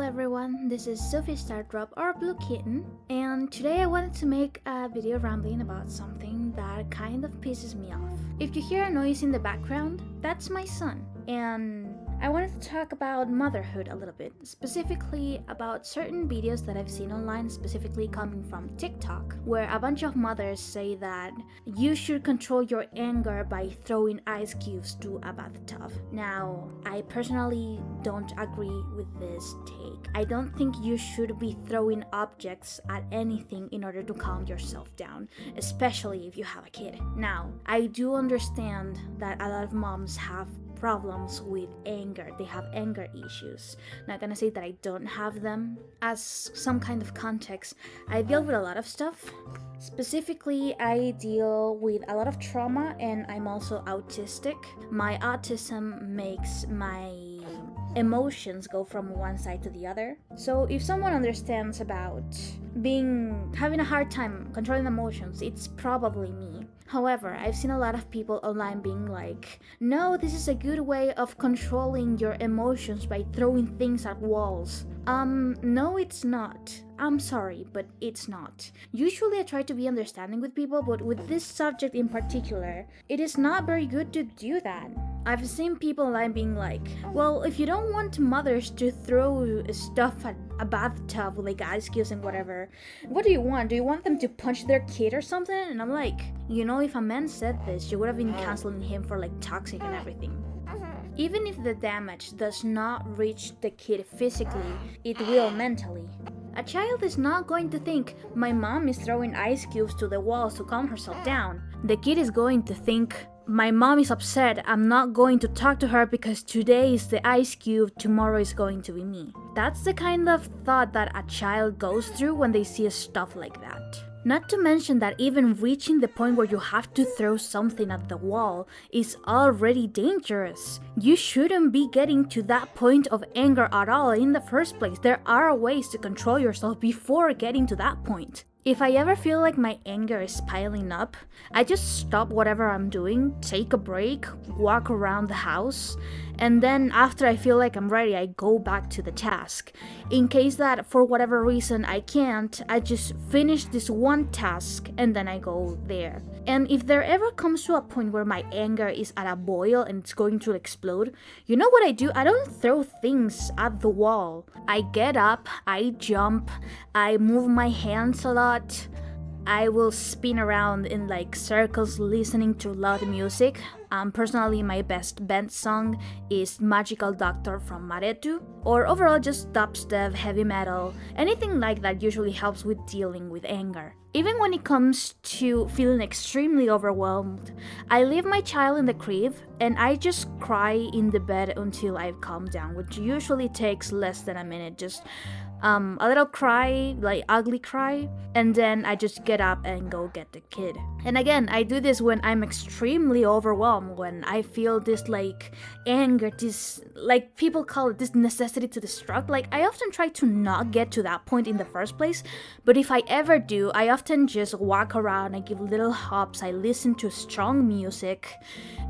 everyone, this is Sophie Stardrop or Blue Kitten, and today I wanted to make a video rambling about something that kind of pisses me off. If you hear a noise in the background, that's my son, and I wanted to talk about motherhood a little bit, specifically about certain videos that I've seen online, specifically coming from TikTok, where a bunch of mothers say that you should control your anger by throwing ice cubes to a bathtub. Now, I personally don't agree with this take. I don't think you should be throwing objects at anything in order to calm yourself down, especially if you have a kid. Now, I do understand that a lot of moms have problems with anger. They have anger issues. Not gonna say that I don't have them. As some kind of context, I deal with a lot of stuff. Specifically, I deal with a lot of trauma and I'm also autistic. My autism makes my emotions go from one side to the other. So if someone understands about having a hard time controlling emotions, it's probably me. However, I've seen a lot of people online being like, no, this is a good way of controlling your emotions by throwing things at walls. No, it's not. I'm sorry, but it's not. Usually I try to be understanding with people, but with this subject in particular, it is not very good to do that. I've seen people online being like, well, if you don't want mothers to throw stuff at a bathtub with like ice cubes and whatever, what do you want? Do you want them to punch their kid or something? And I'm like, if a man said this, you would have been canceling him for like toxic and everything. Even if the damage does not reach the kid physically, it will mentally. A child is not going to think, my mom is throwing ice cubes to the walls to calm herself down. The kid is going to think, my mom is upset, I'm not going to talk to her because today is the ice cube, tomorrow is going to be me. That's the kind of thought that a child goes through when they see stuff like that. Not to mention that even reaching the point where you have to throw something at the wall is already dangerous. You shouldn't be getting to that point of anger at all in the first place. There are ways to control yourself before getting to that point. If I ever feel like my anger is piling up, I just stop whatever I'm doing, take a break, walk around the house, and then after I feel like I'm ready, I go back to the task. In case that for whatever reason I can't, I just finish this one task and then I go there. And if there ever comes to a point where my anger is at a boil and it's going to explode, you know what I do? I don't throw things at the wall. I get up, I jump, I move my hands a lot. I will spin around in like circles listening to loud music. Personally, my best band song is Magical Doctor from Maretu, or overall just dubstep, heavy metal. Anything like that usually helps with dealing with anger. Even when it comes to feeling extremely overwhelmed, I leave my child in the crib and I just cry in the bed until I've calmed down, which usually takes less than a minute. Just a little cry, like ugly cry, and then I just get up and go get the kid. And again, I do this when I'm extremely overwhelmed, when I feel this like anger, this like people call it this necessity to destruct. Like I often try to not get to that point in the first place, but if I ever do, I often just walk around, I give little hops, I listen to strong music,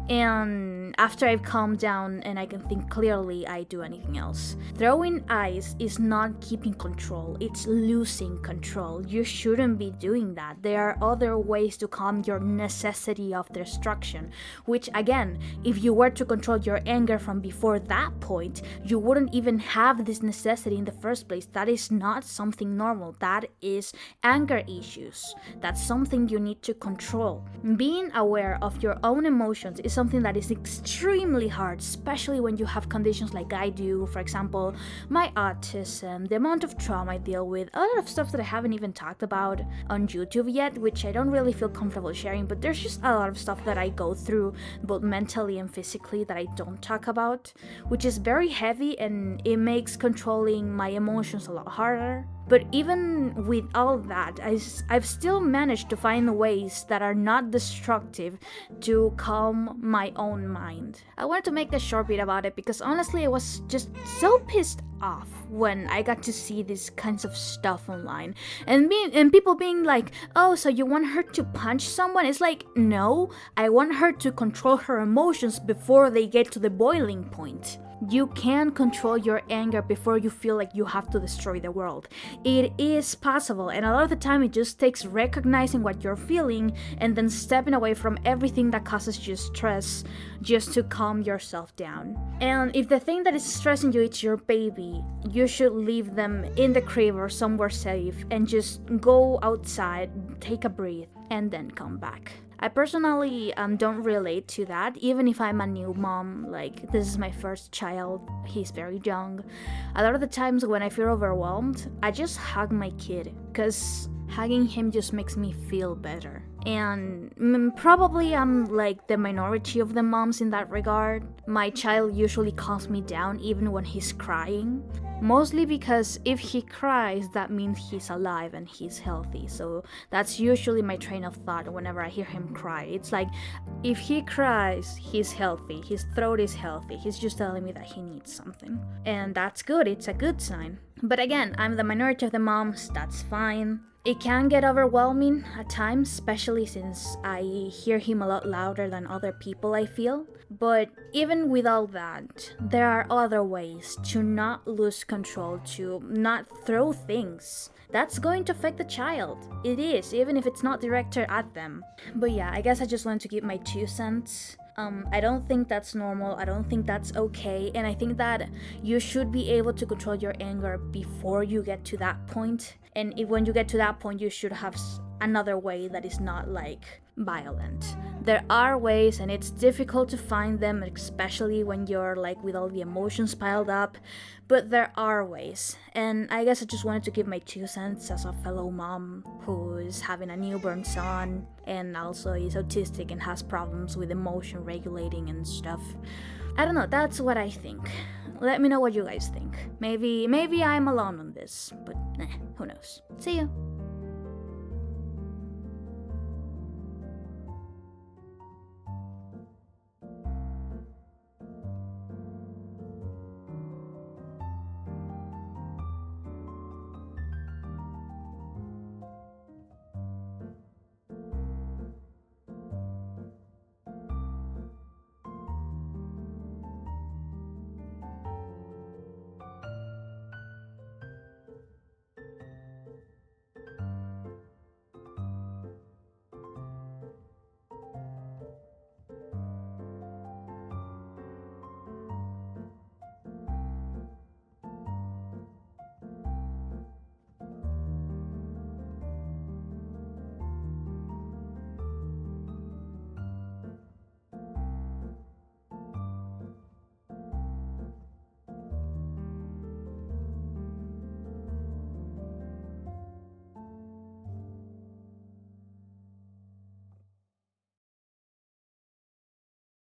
and after I've calmed down and I can think clearly, I do anything else. Throwing ice is not keeping control, it's losing control. You shouldn't be doing that. There are other ways to calm your necessity of destruction, which again, if you were to control your anger from before that point, you wouldn't even have this necessity in the first place. That is not something normal. That is anger issues. That's something you need to control. Being aware of your own emotions is something that is extremely hard, especially when you have conditions like I do. For example, my autism, the amount of trauma I deal with, a lot of stuff that I haven't even talked about on YouTube yet, which I don't really feel comfortable sharing, but there's just a lot of stuff that I go through both mentally and physically that I don't talk about, which is very heavy and it makes controlling my emotions a lot harder. But even with all that, I've still managed to find ways that are not destructive to calm my own mind. I wanted to make a short bit about it because honestly I was just so pissed off when I got to see these kinds of stuff online and people being like, oh, so you want her to punch someone? It's like, no, I want her to control her emotions before they get to the boiling point. You can control your anger before you feel like you have to destroy the world. It is possible, and a lot of the time it just takes recognizing what you're feeling and then stepping away from everything that causes you stress just to calm yourself down. And if the thing that is stressing you is your baby, you should leave them in the crib or somewhere safe and just go outside, take a breath, and then come back. I personally don't relate to that, even if I'm a new mom. Like, this is my first child, he's very young. A lot of the times when I feel overwhelmed, I just hug my kid, because hugging him just makes me feel better. And probably I'm like the minority of the moms in that regard. My child usually calms me down even when he's crying. Mostly because if he cries, that means he's alive and he's healthy. So that's usually my train of thought whenever I hear him cry. It's like, if he cries, he's healthy. His throat is healthy. He's just telling me that he needs something. And that's good. It's a good sign. But again, I'm the minority of the moms. That's fine. It can get overwhelming at times, especially since I hear him a lot louder than other people, I feel. But even with all that, there are other ways to not lose control, to not throw things. That's going to affect the child. It is, even if it's not directed at them. But yeah, I guess I just wanted to give my 2 cents. I don't think that's normal, I don't think that's okay, and I think that you should be able to control your anger before you get to that point. And when you get to that point, you should have another way that is not like violent. There are ways, and it's difficult to find them, especially when you're like with all the emotions piled up, but there are ways. And I guess I just wanted to give my 2 cents as a fellow mom who is having a newborn son and also is autistic and has problems with emotion regulating and stuff. I don't know, that's what I think. Let me know what you guys think. Maybe I'm alone on this, but who knows. See you.